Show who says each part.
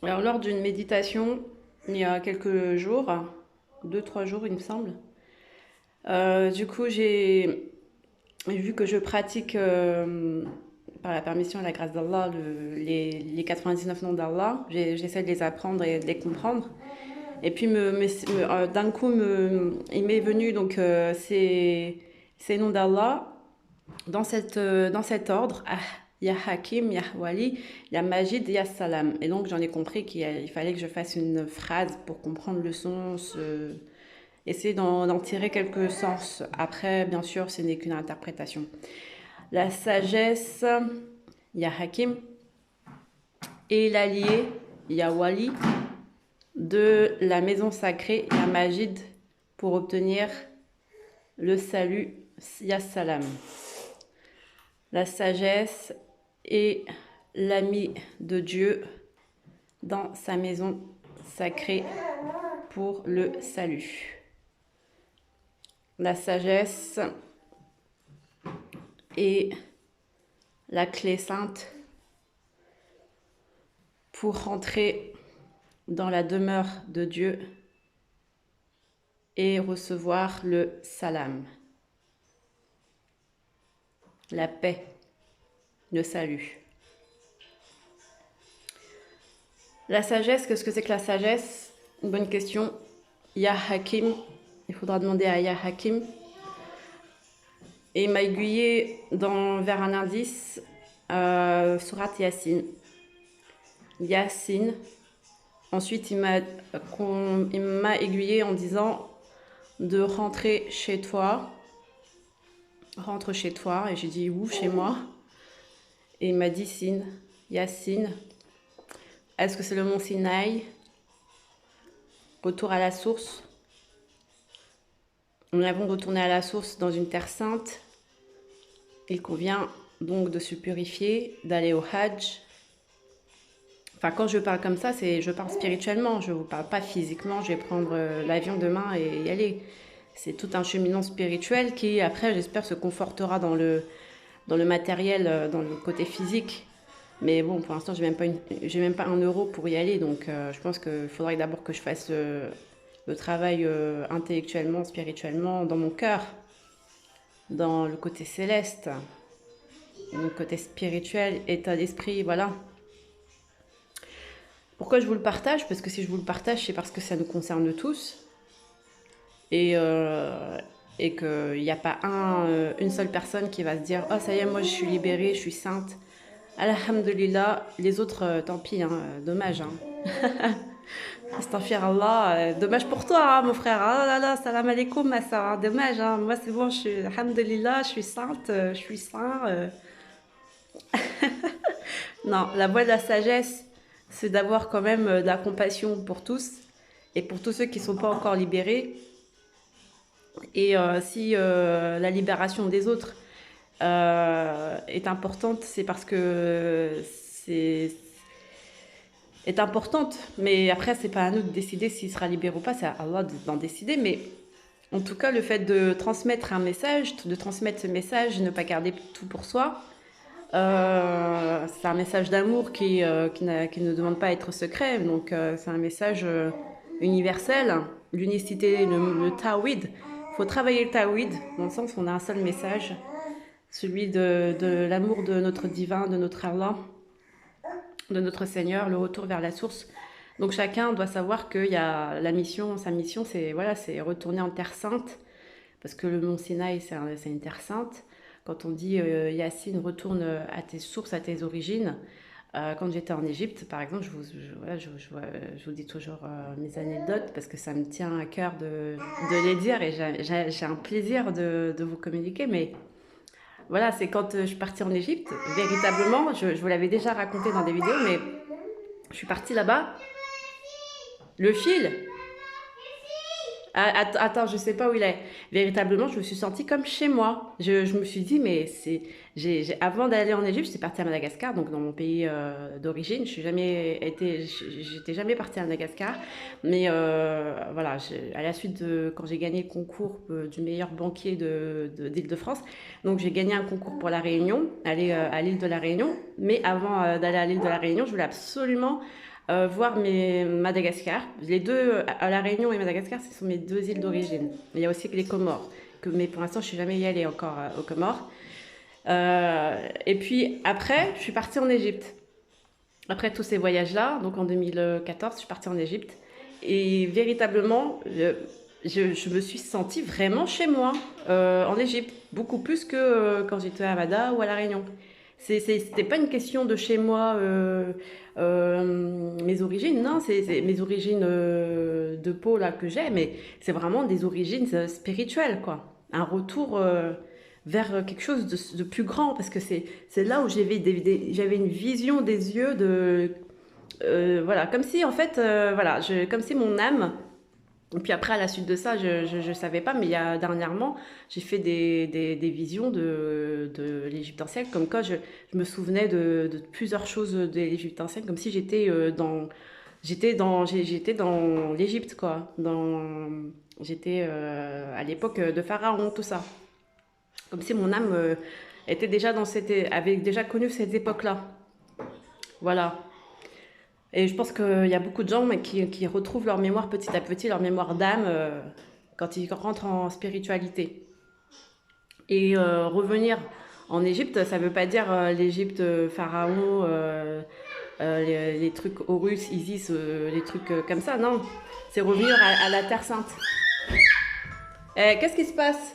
Speaker 1: Alors, lors d'une méditation, il y a quelques jours, 2, 3 jours, il me semble, du coup, j'ai vu que je pratique, par la permission et la grâce d'Allah, les 99 noms d'Allah. J'essaie de les apprendre et de les comprendre. Et puis, d'un coup, il m'est venu donc ces noms d'Allah dans cet ordre. Ah, il y a Hakim, il y a Wali, il y a Majid, il y a Salam. Et donc j'en ai compris qu'il fallait que je fasse une phrase pour comprendre le sens, essayer d'en tirer quelques sens. Après, bien sûr, ce n'est qu'une interprétation. La sagesse, il y a Hakim. Et l'allié, il y a Wali. De la maison sacrée, il y a Majid pour obtenir le salut, il y a Salam. La sagesse et l'ami de Dieu dans sa maison sacrée pour le salut. La sagesse et la clé sainte pour rentrer dans la demeure de Dieu et recevoir le salam, la paix, le salut. La sagesse, qu'est-ce que c'est que la sagesse? Une bonne question. Ya Hakim, il faudra demander à Ya Hakim. Et il m'a aiguillé vers un indice, Surat Yassine. Yassine. Ensuite, il m'a aiguillé en disant de rentrer chez toi. Rentre chez toi. Et j'ai dit où? Chez moi. Et il m'a dit Sin, Yassine. Est-ce que c'est le mont Sinaï? Retour à la source. Nous avons retourné à la source dans une terre sainte. Il convient donc de se purifier, d'aller au Hajj. Enfin, quand je parle comme ça, je parle spirituellement. Je ne vous parle pas physiquement. Je vais prendre l'avion demain et y aller. C'est tout un cheminement spirituel qui, après, j'espère, se confortera dans le matériel, dans le côté physique. Mais bon, pour l'instant, j'ai même pas 1 euro pour y aller. Donc, je pense qu'il faudrait d'abord que je fasse le travail intellectuellement, spirituellement, dans mon cœur, dans le côté céleste, le côté spirituel, état d'esprit, voilà. Pourquoi je vous le partage? Parce que si je vous le partage, c'est parce que ça nous concerne tous. Et, et qu'il n'y a pas une seule personne qui va se dire « Oh, ça y est, moi, je suis libérée, je suis sainte. » Alhamdulillah, les autres, tant pis, hein, dommage. Hein. Astaghfirullah, dommage pour toi, hein, mon frère. Ah là là, salam alaikum, ma soeur. Dommage, hein. Moi c'est bon, alhamdulillah, je suis sainte, je suis saint. Non, la voie de la sagesse, c'est d'avoir quand même de la compassion pour tous et pour tous ceux qui ne sont pas encore libérés. Et si la libération des autres est importante, c'est parce que est importante, mais après c'est pas à nous de décider s'il sera libéré ou pas, c'est à Allah d'en décider. Mais en tout cas, le fait de transmettre un message, de transmettre ce message, ne pas garder tout pour soi, c'est un message d'amour qui ne demande pas à être secret. Donc c'est un message universel, l'unicité, le tawhid. Il faut travailler le tawhid dans le sens où on a un seul message, celui de l'amour de notre divin, de notre Allah, de notre Seigneur, le retour vers la source. Donc chacun doit savoir qu'il y a sa mission, c'est voilà, c'est retourner en terre sainte, parce que le mont Sinaï, c'est une terre sainte. Quand on dit Yassine, retourne à tes sources, à tes origines. Quand j'étais en Égypte, par exemple, je vous dis toujours mes anecdotes parce que ça me tient à cœur de les dire et j'ai un plaisir de vous communiquer. Mais voilà, c'est quand je suis partie en Égypte, véritablement, je vous l'avais déjà raconté dans des vidéos, mais je suis partie là-bas. Le fil. Ah, attends, je sais pas où il est. Véritablement, je me suis sentie comme chez moi. Je me suis dit, mais avant d'aller en Égypte, j'étais partie à Madagascar, donc dans mon pays d'origine. J'étais jamais partie à Madagascar. Mais voilà, à la suite quand j'ai gagné le concours du meilleur banquier d'Île-de-France, donc j'ai gagné un concours pour la Réunion, aller à l'île de la Réunion. Mais avant d'aller à l'île de la Réunion, je voulais absolument voir Madagascar. Les deux, à La Réunion et Madagascar, ce sont mes deux îles d'origine. Il y a aussi les Comores, mais pour l'instant, je suis jamais y allée encore aux Comores. Et puis après, je suis partie en Égypte. Après tous ces voyages-là, donc en 2014, je suis partie en Égypte. Et véritablement, je me suis sentie vraiment chez moi en Égypte, beaucoup plus que quand j'étais à Mada ou à La Réunion. C'était pas une question de chez moi, mes origines, non, c'est mes origines de peau là que j'ai, mais c'est vraiment des origines spirituelles, quoi. Un retour vers quelque chose de plus grand, parce que c'est là où j'avais une vision des yeux de voilà, comme si en fait, voilà, comme si mon âme. Et puis après, à la suite de ça, je savais pas, mais il y a dernièrement, j'ai fait des visions de l'Égypte ancienne, comme quoi je me souvenais de plusieurs choses de l'Égypte ancienne, comme si j'étais dans l'Égypte, quoi. J'étais à l'époque de Pharaon, tout ça. Comme si mon âme était déjà avait déjà connu cette époque-là. Voilà. Et je pense qu'il y a beaucoup de gens mais qui retrouvent leur mémoire petit à petit, leur mémoire d'âme, quand ils rentrent en spiritualité. Et revenir en Égypte, ça ne veut pas dire l'Égypte pharaon, les trucs Horus, Isis, les trucs comme ça, non. C'est revenir à la Terre Sainte. Qu'est-ce qui se passe?